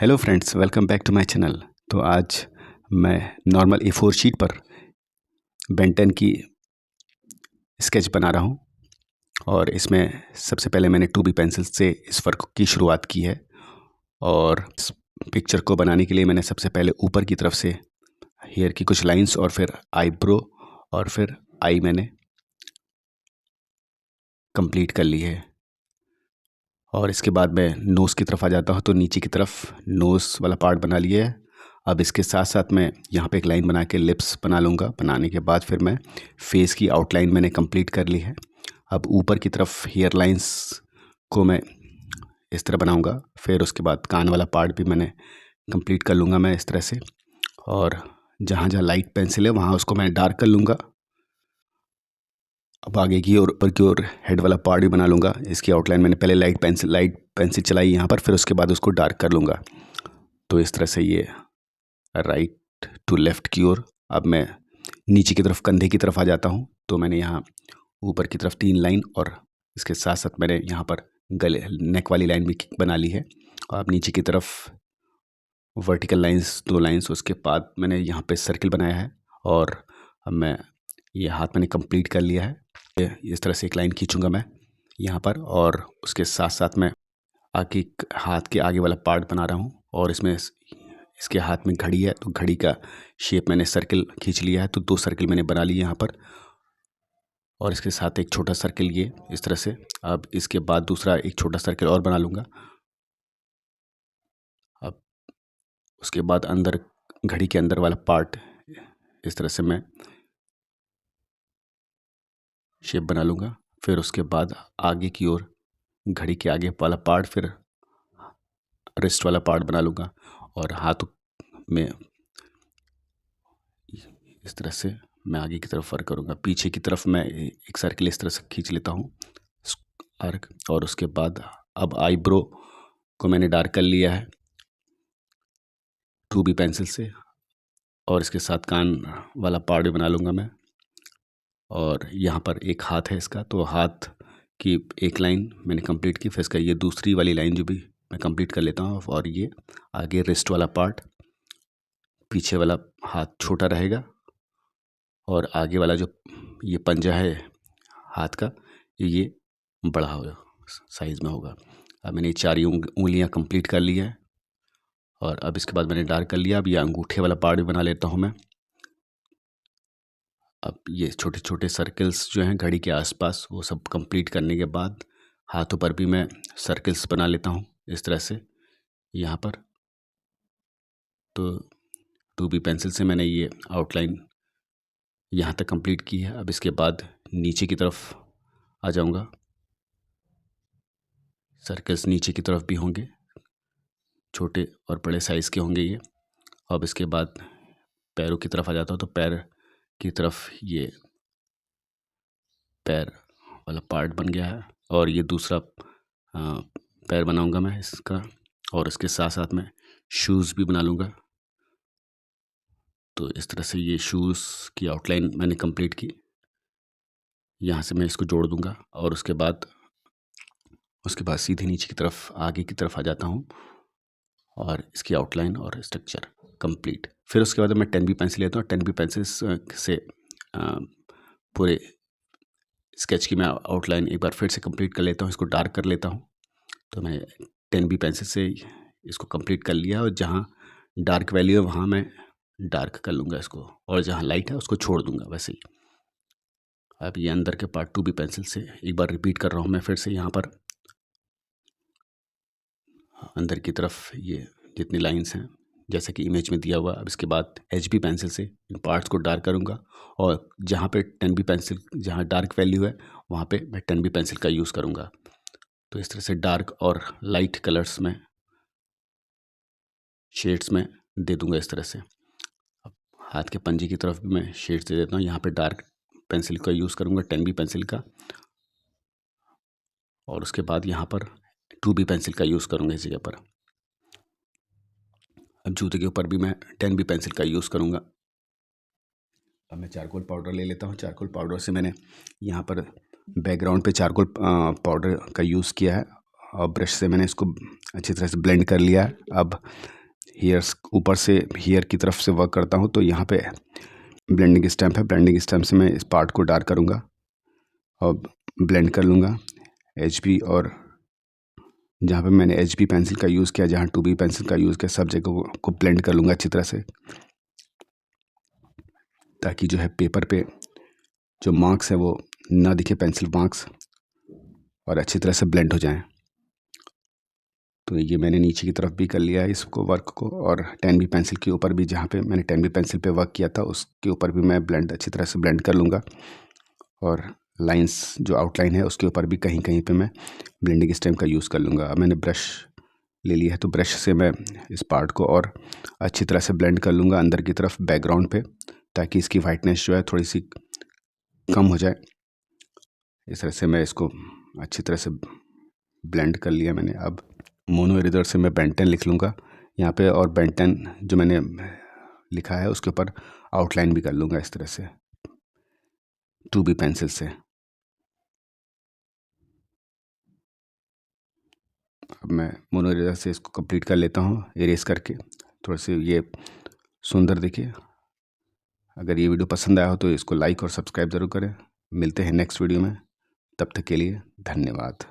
Hello friends, welcome back to my channel. तो आज मैं नॉर्मल A4 शीट पर बेन 10 की स्केच बना रहा हूँ और इसमें सबसे पहले मैंने 2B पेंसिल से इस वर्क की शुरुआत की है। और इस पिक्चर को बनाने के लिए मैंने सबसे पहले ऊपर की तरफ से हेयर की कुछ लाइंस और फिर आईब्रो और फिर आई मैंने कंप्लीट कर ली है। और इसके बाद मैं नोज़ की तरफ आ जाता हूँ, तो नीचे की तरफ नोज़ वाला पार्ट बना लिया है। अब इसके साथ साथ मैं यहाँ पे एक लाइन बना के लिप्स बना लूँगा। बनाने के बाद फिर मैं फेस की आउटलाइन मैंने कंप्लीट कर ली है। अब ऊपर की तरफ हेयर लाइंस को मैं इस तरह बनाऊँगा। फिर उसके बाद कान वाला पार्ट भी मैंने कंप्लीट कर लूँगा मैं इस तरह से। और जहाँ जहाँ लाइट पेंसिल है वहाँ उसको मैं डार्क कर लूँगा। अब आगे की और ऊपर की ओर हेड वाला पार्ट भी बना लूँगा। इसकी आउटलाइन मैंने पहले लाइट पेंसिल चलाई यहाँ पर, फिर उसके बाद उसको डार्क कर लूँगा। तो इस तरह से ये राइट टू लेफ़्ट की ओर। अब मैं नीचे की तरफ कंधे की तरफ आ जाता हूँ। तो मैंने यहाँ ऊपर की तरफ 3 लाइन और इसके साथ साथ मैंने यहाँ पर गले नेक वाली लाइन भी बना ली है। और अब नीचे की तरफ वर्टिकल लाइंस 2 लाइंस, उसके बाद मैंने यहाँ पे सर्किल बनाया है। और अब मैं ये हाथ मैंने कंप्लीट कर लिया है। इस तरह से एक लाइन खींचूंगा मैं यहाँ पर, और उसके साथ साथ मैं आगे हाथ के आगे वाला पार्ट बना रहा हूँ। और इसमें इसके हाथ में घड़ी है, तो घड़ी का शेप मैंने सर्किल खींच लिया है। तो 2 सर्किल मैंने बना लिए यहाँ पर, और इसके साथ एक छोटा सर्किल ये इस तरह से। अब इसके बाद दूसरा एक छोटा सर्किल और बना लूँगा। अब उसके बाद अंदर घड़ी के अंदर वाला पार्ट इस तरह से मैं शेप बना लूँगा। फिर उसके बाद आगे की ओर घड़ी के आगे वाला पार्ट, फिर रिस्ट वाला पार्ट बना लूँगा। और हाथ में इस तरह से मैं आगे की तरफ वर्क करूँगा। पीछे की तरफ मैं एक सर्किल इस तरह से खींच लेता हूँ आर्क। और उसके बाद अब आईब्रो को मैंने डार्क कर लिया है 2B पेंसिल से। और इसके साथ कान वाला पार्ट भी बना लूँगा मैं। और यहाँ पर एक हाथ है इसका, तो हाथ की एक लाइन मैंने कंप्लीट की। फिर इसका ये दूसरी वाली लाइन जो भी मैं कंप्लीट कर लेता हूँ। और ये आगे रिस्ट वाला पार्ट, पीछे वाला हाथ छोटा रहेगा और आगे वाला जो ये पंजा है हाथ का ये बड़ा होगा, साइज़ में होगा। अब मैंने 4 उंगलियाँ कंप्लीट कर ली है। और अब इसके बाद मैंने डार्क कर लिया। अब ये अंगूठे वाला पार्ट भी बना लेता हूँ मैं। अब ये छोटे छोटे सर्कल्स जो हैं घड़ी के आसपास, वो सब कंप्लीट करने के बाद हाथों पर भी मैं सर्कल्स बना लेता हूँ इस तरह से यहाँ पर। तो 2B पेंसिल से मैंने ये आउटलाइन यहाँ तक कंप्लीट की है। अब इसके बाद नीचे की तरफ आ जाऊँगा। सर्कल्स नीचे की तरफ भी होंगे, छोटे और बड़े साइज़ के होंगे ये। अब इसके बाद पैरों की तरफ आ जाता हूँ। तो पैर की तरफ ये पैर वाला पार्ट बन गया है। और ये दूसरा पैर बनाऊंगा मैं इसका। और इसके साथ साथ मैं शूज़ भी बना लूँगा। तो इस तरह से ये शूज़ की आउटलाइन मैंने कंप्लीट की। यहाँ से मैं इसको जोड़ दूँगा। और उसके बाद सीधे नीचे की तरफ आगे की तरफ आ जाता हूँ और इसकी आउटलाइन और स्ट्रक्चर कंप्लीट। फिर उसके बाद मैं 10B पेंसिल लेता हूँ। 10B पेंसिल से पूरे स्केच की मैं आउटलाइन एक बार फिर से कंप्लीट कर लेता हूँ, इसको डार्क कर लेता हूँ। तो मैं 10B पेंसिल से इसको कंप्लीट कर लिया। और जहाँ डार्क वैल्यू है वहाँ मैं डार्क कर लूँगा इसको, और जहाँ लाइट है उसको छोड़ दूँगा वैसे ही। अब ये अंदर के पार्ट 2B पेंसिल से एक बार रिपीट कर रहा हूँ मैं फिर से यहाँ पर। अंदर की तरफ ये जितनी लाइंस हैं जैसे कि इमेज में दिया हुआ। अब इसके बाद HB पेंसिल से इन पार्ट्स को डार्क करूँगा। और जहाँ पे 10B पेंसिल जहाँ डार्क वैल्यू है वहाँ पे मैं 10B पेंसिल का यूज़ करूँगा। तो इस तरह से डार्क और लाइट कलर्स में शेड्स में दे दूँगा इस तरह से। अब हाथ के पंजे की तरफ भी मैं शेड्स दे देता हूँ। यहाँ पे डार्क पेंसिल का यूज़ करूँगा 10B पेंसिल का। और उसके बाद यहाँ पर 2B पेंसिल का यूज़ करूँगा इस जगह पर। अब जूते के ऊपर भी मैं 10B पेंसिल का यूज़ करूँगा। अब मैं चारकोल पाउडर ले लेता हूँ। चारकोल पाउडर से मैंने यहाँ पर बैकग्राउंड पे चारकोल पाउडर का यूज़ किया है। और ब्रश से मैंने इसको अच्छी तरह से ब्लेंड कर लिया। अब हेयर्स ऊपर से हेयर की तरफ से वर्क करता हूँ, तो यहाँ पे ब्लेंडिंग स्टैम्प है, ब्लेंडिंग स्टैम्प से मैं इस पार्ट को डार्क करूँगा और ब्लेंड कर लूँगा। HB और जहाँ पे मैंने HB पेंसिल का यूज़ किया, जहाँ 2B पेंसिल का यूज़ किया, सब जगह को ब्लेंड कर लूँगा अच्छी तरह से, ताकि जो है पेपर पे जो मार्क्स है वो ना दिखे, पेंसिल मार्क्स, और अच्छी तरह से ब्लेंड हो जाएं। तो ये मैंने नीचे की तरफ भी कर लिया है इसको वर्क को, और 10B पेंसिल के ऊपर भी, जहाँ पे मैंने 10B पेंसिल पे वर्क किया था उसके ऊपर भी मैं ब्लेंड अच्छी तरह से ब्लेंड कर लूँगा। और लाइंस जो आउटलाइन है उसके ऊपर भी कहीं कहीं पे मैं ब्लेंडिंग स्टैम्प का यूज़ कर लूँगा। अब मैंने ब्रश ले लिया है, तो ब्रश से मैं इस पार्ट को और अच्छी तरह से ब्लेंड कर लूँगा अंदर की तरफ बैकग्राउंड पे, ताकि इसकी वाइटनेस जो है थोड़ी सी कम हो जाए। इस तरह से मैं इसको अच्छी तरह से ब्लेंड कर लिया मैंने। अब मोनो इरेजर से मैं बेंटेन लिख लूँगा यहाँ पे, और बेंटेन जो मैंने लिखा है उसके ऊपर आउटलाइन भी कर लूँगा इस तरह से 2B पेंसिल से। अब मैं मोनो इरेजर से इसको कंप्लीट कर लेता हूँ, इरेज करके, थोड़ा से ये सुंदर दिखे। अगर ये वीडियो पसंद आया हो तो इसको लाइक और सब्सक्राइब ज़रूर करें। मिलते हैं नेक्स्ट वीडियो में, तब तक के लिए धन्यवाद।